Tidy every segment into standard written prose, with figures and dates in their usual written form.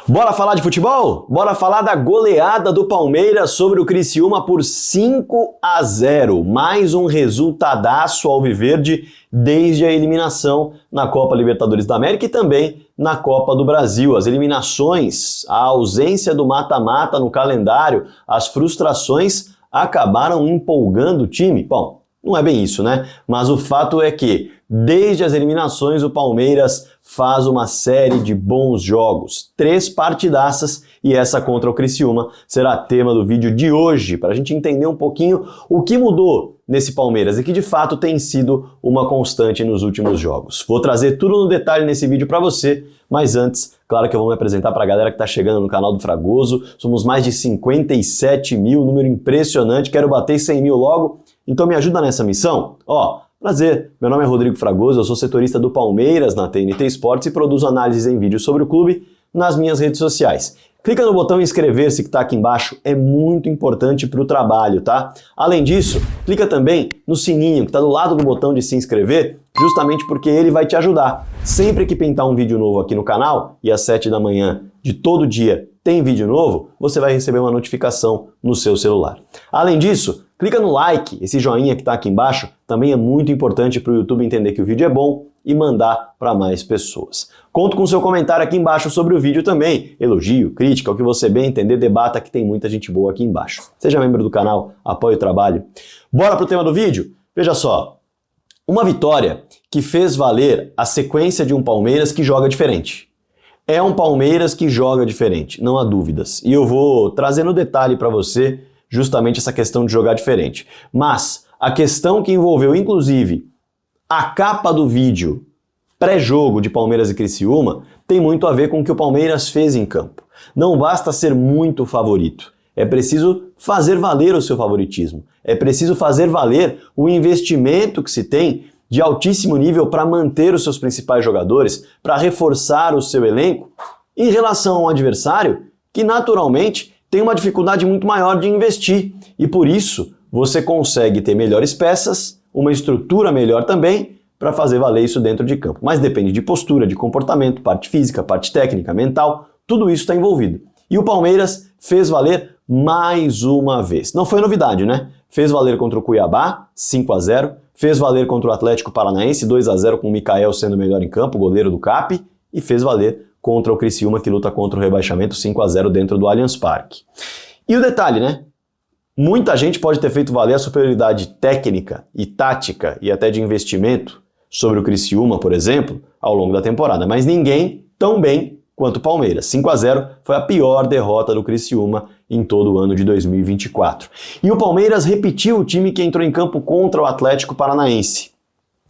Bora falar de futebol? Bora falar da goleada do Palmeiras sobre o Criciúma por 5-0. Mais um resultadaço alviverde desde a eliminação na Copa Libertadores da América e também na Copa do Brasil. As eliminações, a ausência do mata-mata no calendário, as frustrações acabaram empolgando o time. Bom, não é bem isso, né? Mas o fato é que, desde as eliminações, o Palmeiras faz uma série de bons jogos. 3 partidaças e essa contra o Criciúma será tema do vídeo de hoje, para a gente entender um pouquinho o que mudou nesse Palmeiras e que de fato tem sido uma constante nos últimos jogos. Vou trazer tudo no detalhe nesse vídeo para você, mas antes, claro que eu vou me apresentar para a galera que está chegando no canal do Fragoso. Somos mais de 57 mil, número impressionante, quero bater 100 mil logo, então me ajuda nessa missão? Prazer, meu nome é Rodrigo Fragoso, eu sou setorista do Palmeiras na TNT Sports e produzo análises em vídeo sobre o clube nas minhas redes sociais. Clica no botão inscrever-se que está aqui embaixo, é muito importante para o trabalho, tá? Além disso, clica também no sininho que está do lado do botão de se inscrever, justamente porque ele vai te ajudar. Sempre que pintar um vídeo novo aqui no canal, e às 7 da manhã de todo dia tem vídeo novo, você vai receber uma notificação no seu celular. Além disso, clica no like, esse joinha que está aqui embaixo também é muito importante para o YouTube entender que o vídeo é bom e mandar para mais pessoas. Conto com seu comentário aqui embaixo sobre o vídeo também. Elogio, crítica, o que você bem entender, debata, que tem muita gente boa aqui embaixo. Seja membro do canal, apoie o trabalho. Bora pro tema do vídeo? Veja só, uma vitória que fez valer a sequência de um Palmeiras que joga diferente. É um Palmeiras que joga diferente, não há dúvidas. E eu vou trazer no detalhe para você justamente essa questão de jogar diferente. Mas a questão que envolveu, inclusive, a capa do vídeo pré-jogo de Palmeiras e Criciúma tem muito a ver com o que o Palmeiras fez em campo. Não basta ser muito favorito, é preciso fazer valer o seu favoritismo, é preciso fazer valer o investimento que se tem de altíssimo nível para manter os seus principais jogadores, para reforçar o seu elenco em relação a um adversário que naturalmente tem uma dificuldade muito maior de investir e por isso você consegue ter melhores peças, uma estrutura melhor também para fazer valer isso dentro de campo. Mas depende de postura, de comportamento, parte física, parte técnica, mental, tudo isso está envolvido. E o Palmeiras fez valer mais uma vez. Não foi novidade, né? Fez valer contra o Cuiabá, 5-0, fez valer contra o Atlético Paranaense, 2-0 com o Mikael sendo o melhor em campo, goleiro do CAP, e fez valer contra o Criciúma que luta contra o rebaixamento, 5-0 dentro do Allianz Parque. E o detalhe, né? Muita gente pode ter feito valer a superioridade técnica e tática e até de investimento sobre o Criciúma, por exemplo, ao longo da temporada, mas ninguém tão bem quanto o Palmeiras. 5-0 foi a pior derrota do Criciúma em todo o ano de 2024. E o Palmeiras repetiu o time que entrou em campo contra o Atlético Paranaense.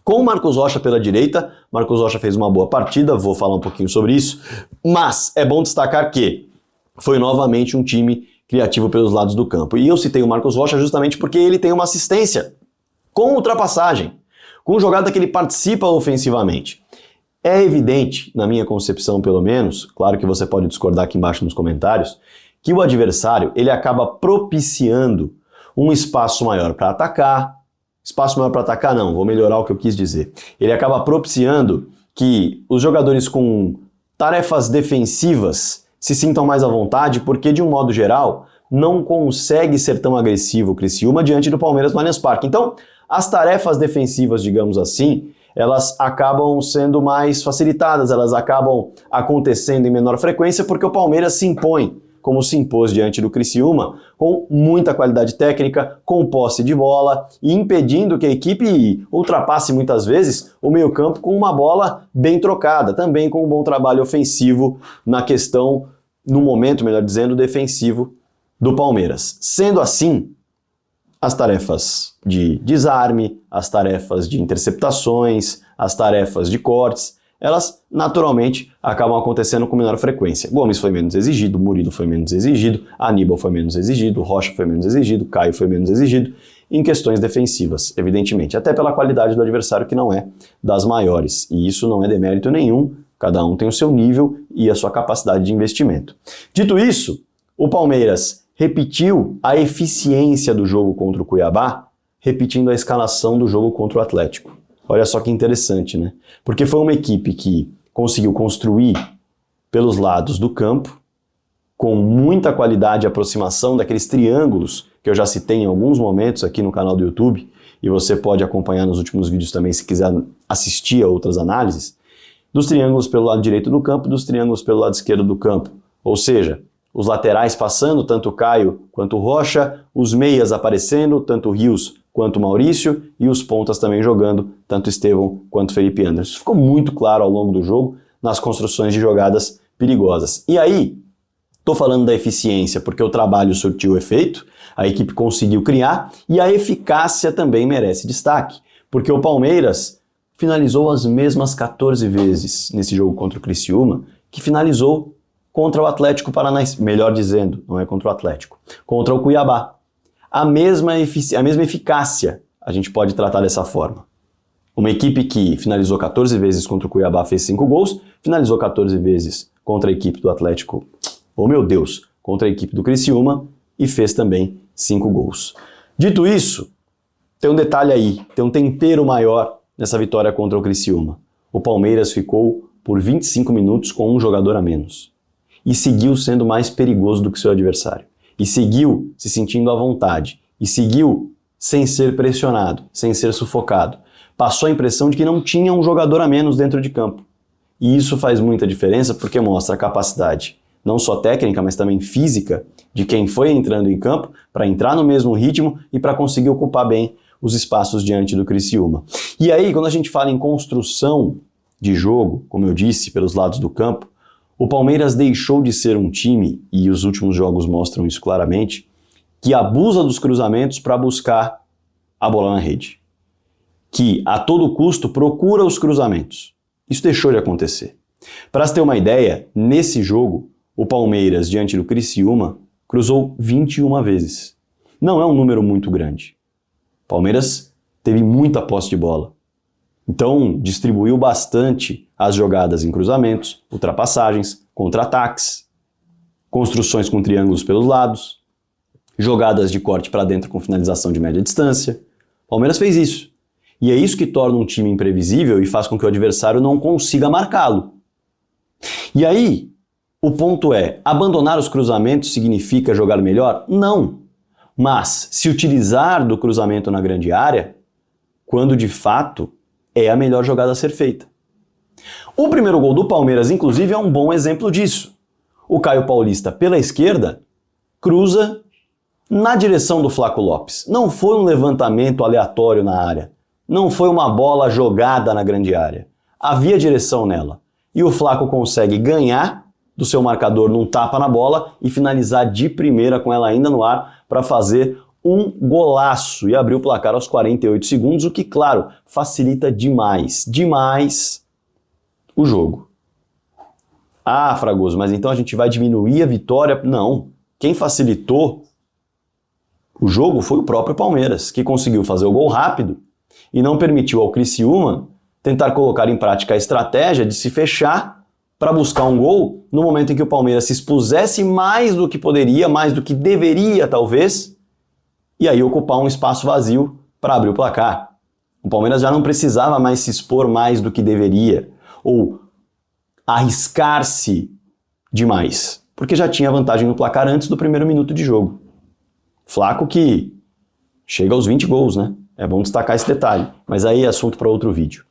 Com o Marcos Rocha pela direita, Marcos Rocha fez uma boa partida, vou falar um pouquinho sobre isso, mas é bom destacar que foi novamente um time criativo pelos lados do campo. E eu citei o Marcos Rocha justamente porque ele tem uma assistência com ultrapassagem, com jogada que ele participa ofensivamente. É evidente, na minha concepção pelo menos, claro que você pode discordar aqui embaixo nos comentários, que o adversário ele acaba propiciando um espaço maior para atacar. Espaço maior para atacar não, vou melhorar o que eu quis dizer. Ele acaba propiciando que os jogadores com tarefas defensivas se sintam mais à vontade, porque de um modo geral não consegue ser tão agressivo o Criciúma diante do Palmeiras no Allianz Parque. Então, as tarefas defensivas, digamos assim, elas acabam sendo mais facilitadas, elas acabam acontecendo em menor frequência porque o Palmeiras se impõe, como se impôs diante do Criciúma, com muita qualidade técnica, com posse de bola e impedindo que a equipe ultrapasse muitas vezes o meio-campo com uma bola bem trocada, também com um bom trabalho ofensivo na questão, no momento, melhor dizendo, defensivo do Palmeiras. Sendo assim, as tarefas de desarme, as tarefas de interceptações, as tarefas de cortes, elas naturalmente acabam acontecendo com menor frequência. Gomes foi menos exigido, Murilo foi menos exigido, Aníbal foi menos exigido, Rocha foi menos exigido, Caio foi menos exigido, em questões defensivas, evidentemente, até pela qualidade do adversário que não é das maiores. E isso não é demérito nenhum, cada um tem o seu nível e a sua capacidade de investimento. Dito isso, o Palmeiras repetiu a eficiência do jogo contra o Cuiabá, repetindo a escalação do jogo contra o Atlético. Olha só que interessante, né? Porque foi uma equipe que conseguiu construir pelos lados do campo, com muita qualidade e aproximação daqueles triângulos que eu já citei em alguns momentos aqui no canal do YouTube, e você pode acompanhar nos últimos vídeos também se quiser assistir a outras análises, dos triângulos pelo lado direito do campo e dos triângulos pelo lado esquerdo do campo. Ou seja, os laterais passando, tanto o Caio quanto o Rocha, os meias aparecendo, tanto o Rios quanto o Maurício, e os pontas também jogando, tanto Estevão quanto Felipe Anderson. Isso ficou muito claro ao longo do jogo nas construções de jogadas perigosas. E aí, estou falando da eficiência porque o trabalho surtiu efeito, a equipe conseguiu criar, e a eficácia também merece destaque, porque o Palmeiras finalizou as mesmas 14 vezes nesse jogo contra o Criciúma, que finalizou contra o Atlético Paranaense, melhor dizendo, não é contra o Atlético, contra o Cuiabá. A mesma eficácia, a gente pode tratar dessa forma. Uma equipe que finalizou 14 vezes contra o Cuiabá fez 5 gols, finalizou 14 vezes contra a equipe do Atlético, oh meu Deus, contra a equipe do Criciúma e fez também 5 gols. Dito isso, tem um detalhe aí, tem um tempero maior nessa vitória contra o Criciúma. O Palmeiras ficou por 25 minutos com um jogador a menos e seguiu sendo mais perigoso do que seu adversário. E seguiu se sentindo à vontade. E seguiu sem ser pressionado, sem ser sufocado. Passou a impressão de que não tinha um jogador a menos dentro de campo. E isso faz muita diferença porque mostra a capacidade, não só técnica, mas também física, de quem foi entrando em campo para entrar no mesmo ritmo e para conseguir ocupar bem os espaços diante do Criciúma. E aí, quando a gente fala em construção de jogo, como eu disse, pelos lados do campo, o Palmeiras deixou de ser um time, e os últimos jogos mostram isso claramente, que abusa dos cruzamentos para buscar a bola na rede. Que, a todo custo, procura os cruzamentos. Isso deixou de acontecer. Para se ter uma ideia, nesse jogo, o Palmeiras, diante do Criciúma, cruzou 21 vezes. Não é um número muito grande. O Palmeiras teve muita posse de bola. Então, distribuiu bastante as jogadas em cruzamentos, ultrapassagens, contra-ataques, construções com triângulos pelos lados, jogadas de corte para dentro com finalização de média distância. O Palmeiras fez isso. E é isso que torna um time imprevisível e faz com que o adversário não consiga marcá-lo. E aí, o ponto é, abandonar os cruzamentos significa jogar melhor? Não. Mas se utilizar do cruzamento na grande área, quando de fato é a melhor jogada a ser feita. O primeiro gol do Palmeiras, inclusive, é um bom exemplo disso. O Caio Paulista, pela esquerda, cruza na direção do Flaco Lopes. Não foi um levantamento aleatório na área. Não foi uma bola jogada na grande área. Havia direção nela. E o Flaco consegue ganhar do seu marcador num tapa na bola e finalizar de primeira com ela ainda no ar para fazer um golaço e abrir o placar aos 48 segundos, o que, claro, facilita demais o jogo. Ah, Fragoso, mas então a gente vai diminuir a vitória? Não. Quem facilitou o jogo foi o próprio Palmeiras, que conseguiu fazer o gol rápido e não permitiu ao Criciúma tentar colocar em prática a estratégia de se fechar para buscar um gol no momento em que o Palmeiras se expusesse mais do que poderia, mais do que deveria, talvez, e aí ocupar um espaço vazio para abrir o placar. O Palmeiras já não precisava mais se expor mais do que deveria, ou arriscar-se demais, porque já tinha vantagem no placar antes do primeiro minuto de jogo. Flaco que chega aos 20 gols, né? É bom destacar esse detalhe, mas aí é assunto para outro vídeo.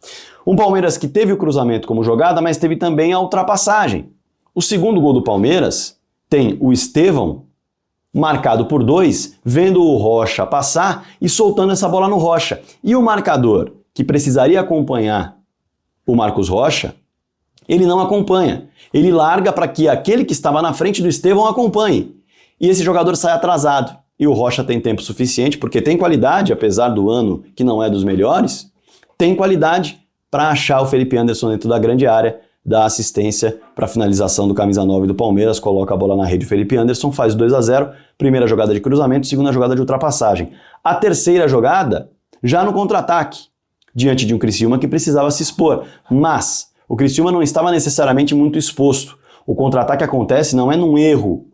Um Palmeiras que teve o cruzamento como jogada, mas teve também a ultrapassagem. O segundo gol do Palmeiras tem o Estevão marcado por 2, vendo o Rocha passar e soltando essa bola no Rocha. E o marcador, que precisaria acompanhar o Marcos Rocha, ele não acompanha. Ele larga para que aquele que estava na frente do Estevão acompanhe. E esse jogador sai atrasado. E o Rocha tem tempo suficiente, porque tem qualidade, apesar do ano que não é dos melhores, tem qualidade para achar o Felipe Anderson dentro da grande área, dá assistência para a finalização do camisa 9 do Palmeiras, coloca a bola na rede, o Felipe Anderson faz 2-0, primeira jogada de cruzamento, segunda jogada de ultrapassagem. A terceira jogada, já no contra-ataque, diante de um Criciúma que precisava se expor, mas o Criciúma não estava necessariamente muito exposto. O contra-ataque acontece não é num erro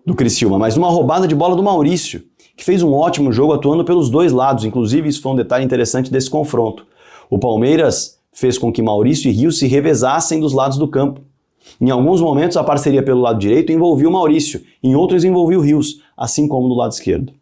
do Criciúma, mas numa roubada de bola do Maurício, que fez um ótimo jogo atuando pelos dois lados, inclusive isso foi um detalhe interessante desse confronto. O Palmeiras fez com que Maurício e Rios se revezassem dos lados do campo. Em alguns momentos, a parceria pelo lado direito envolvia o Maurício, em outros envolvia o Rios, assim como do lado esquerdo.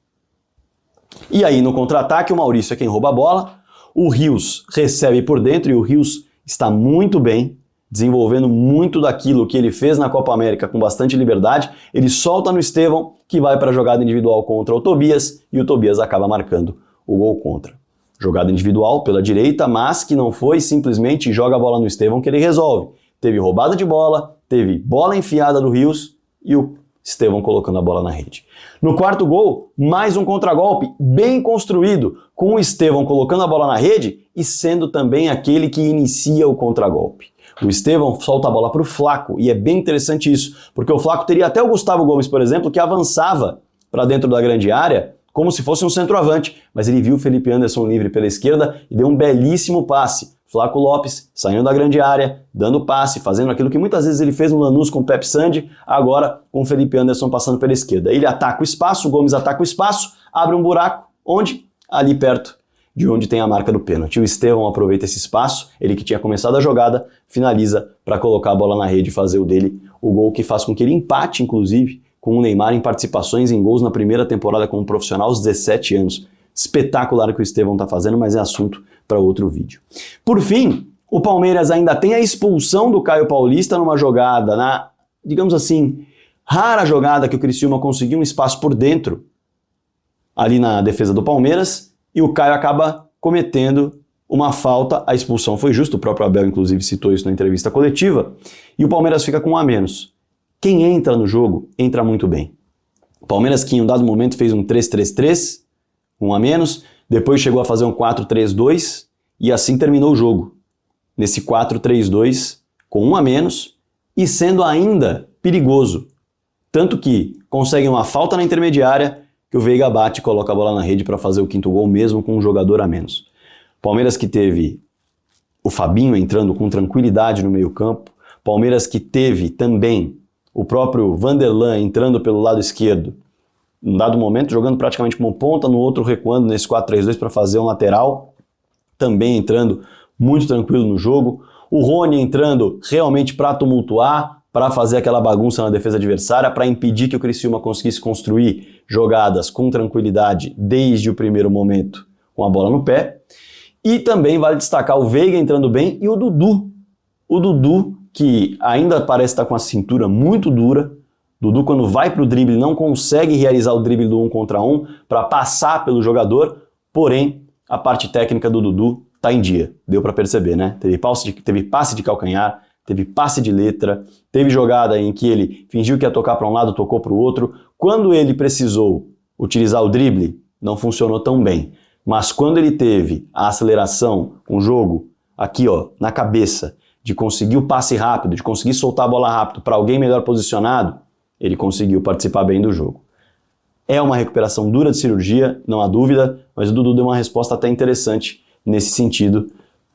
E aí, no contra-ataque, o Maurício é quem rouba a bola, o Rios recebe por dentro e o Rios está muito bem, desenvolvendo muito daquilo que ele fez na Copa América com bastante liberdade. Ele solta no Estevão, que vai para a jogada individual contra o Tobias, e o Tobias acaba marcando o gol contra. Jogada individual pela direita, mas que não foi simplesmente joga a bola no Estevão que ele resolve. Teve roubada de bola, teve bola enfiada do Rios e o Estevão colocando a bola na rede. No quarto gol, mais um contragolpe bem construído, com o Estevão colocando a bola na rede e sendo também aquele que inicia o contragolpe. O Estevão solta a bola para o Flaco, e é bem interessante isso, porque o Flaco teria até o Gustavo Gomes, por exemplo, que avançava para dentro da grande área, como se fosse um centroavante, mas ele viu o Felipe Anderson livre pela esquerda e deu um belíssimo passe. Flaco Lopes saindo da grande área, dando passe, fazendo aquilo que muitas vezes ele fez no Lanús com o Pep Sandi, agora com o Felipe Anderson passando pela esquerda. Ele ataca o espaço, o Gomes ataca o espaço, abre um buraco, onde? Ali perto de onde tem a marca do pênalti. O Estevão aproveita esse espaço, ele que tinha começado a jogada, finaliza para colocar a bola na rede e fazer o dele o gol que faz com que ele empate, inclusive, com o Neymar em participações em gols na primeira temporada como profissional aos 17 anos. Espetacular o que o Estevão está fazendo, mas é assunto para outro vídeo. Por fim, o Palmeiras ainda tem a expulsão do Caio Paulista numa jogada, na, digamos assim, rara jogada que o Criciúma conseguiu um espaço por dentro, ali na defesa do Palmeiras, e o Caio acaba cometendo uma falta. A expulsão foi justa, o próprio Abel inclusive citou isso na entrevista coletiva, e o Palmeiras fica com um a menos. Quem entra no jogo, entra muito bem. O Palmeiras que em um dado momento fez um 3-3-3, um a menos, depois chegou a fazer um 4-3-2 e assim terminou o jogo. Nesse 4-3-2, com um a menos e sendo ainda perigoso. Tanto que consegue uma falta na intermediária que o Veiga bate e coloca a bola na rede para fazer o quinto gol mesmo com um jogador a menos. Palmeiras que teve o Fabinho entrando com tranquilidade no meio-campo. Palmeiras que teve também o próprio Vanderlan entrando pelo lado esquerdo, num dado momento jogando praticamente como ponta, no outro recuando nesse 4-3-2 para fazer um lateral, também entrando muito tranquilo no jogo. O Rony entrando realmente para tumultuar, para fazer aquela bagunça na defesa adversária, para impedir que o Criciúma conseguisse construir jogadas com tranquilidade desde o primeiro momento com a bola no pé. E também vale destacar o Veiga entrando bem e o Dudu. O Dudu, que ainda parece estar com a cintura muito dura. Dudu, quando vai para o drible, não consegue realizar o drible do 1 contra 1 para passar pelo jogador, porém, a parte técnica do Dudu está em dia. Deu para perceber, né? Teve passe de calcanhar, teve passe de letra, teve jogada em que ele fingiu que ia tocar para um lado, tocou para o outro. Quando ele precisou utilizar o drible, não funcionou tão bem. Mas quando ele teve a aceleração, um jogo aqui ó, na cabeça, de conseguir o passe rápido, de conseguir soltar a bola rápido para alguém melhor posicionado, ele conseguiu participar bem do jogo. É uma recuperação dura de cirurgia, não há dúvida, mas o Dudu deu uma resposta até interessante nesse sentido,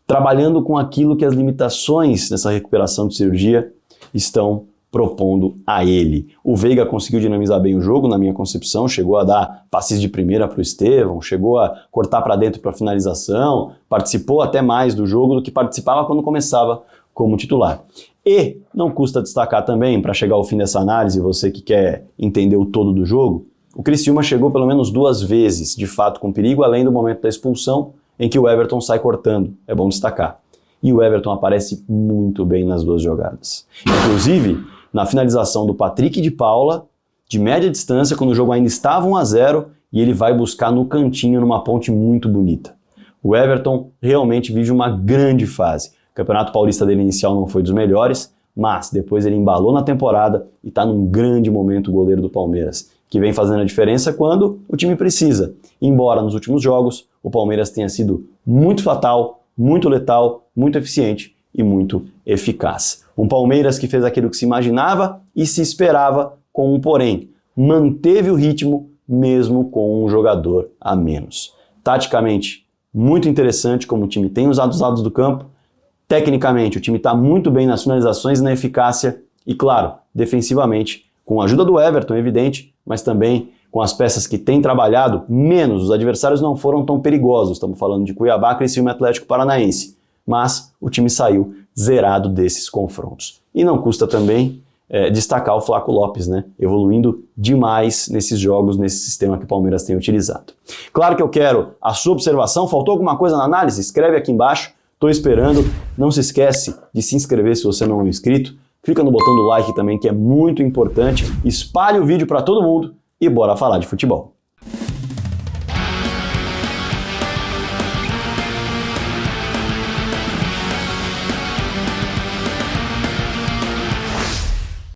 trabalhando com aquilo que as limitações nessa recuperação de cirurgia estão propondo a ele. O Veiga conseguiu dinamizar bem o jogo, na minha concepção, chegou a dar passes de primeira para o Estevão, chegou a cortar para dentro para finalização, participou até mais do jogo do que participava quando começava como titular. E não custa destacar também, para chegar ao fim dessa análise, você que quer entender o todo do jogo, o Criciúma chegou pelo menos 2 vezes, de fato, com perigo, além do momento da expulsão, em que o Everton sai cortando, é bom destacar. E o Everton aparece muito bem nas 2 jogadas. Inclusive, na finalização do Patrick de Paula, de média distância, quando o jogo ainda estava 1-0, e ele vai buscar no cantinho, numa ponte muito bonita. O Everton realmente vive uma grande fase. O Campeonato Paulista dele inicial não foi dos melhores, mas depois ele embalou na temporada e está num grande momento o goleiro do Palmeiras, que vem fazendo a diferença quando o time precisa. Embora nos últimos jogos o Palmeiras tenha sido muito fatal, muito letal, muito eficiente e muito eficaz. Um Palmeiras que fez aquilo que se imaginava e se esperava, com um porém. Manteve o ritmo mesmo com um jogador a menos. Taticamente, muito interessante como o time tem usado os lados do campo. Tecnicamente, o time está muito bem nas finalizações e na eficácia. E claro, defensivamente, com a ajuda do Everton, evidente, mas também com as peças que tem trabalhado, menos. Os adversários não foram tão perigosos. Estamos falando de Cuiabá, Criciúma e Atlético Paranaense. Mas o time saiu zerado desses confrontos. E não custa também destacar o Flaco Lopes, né? Evoluindo demais nesses jogos, nesse sistema que o Palmeiras tem utilizado. Claro que eu quero a sua observação. Faltou alguma coisa na análise? Escreve aqui embaixo. Estou esperando. Não se esquece de se inscrever se você não é inscrito. Clica no botão do like também, que é muito importante. Espalhe o vídeo para todo mundo e bora falar de futebol.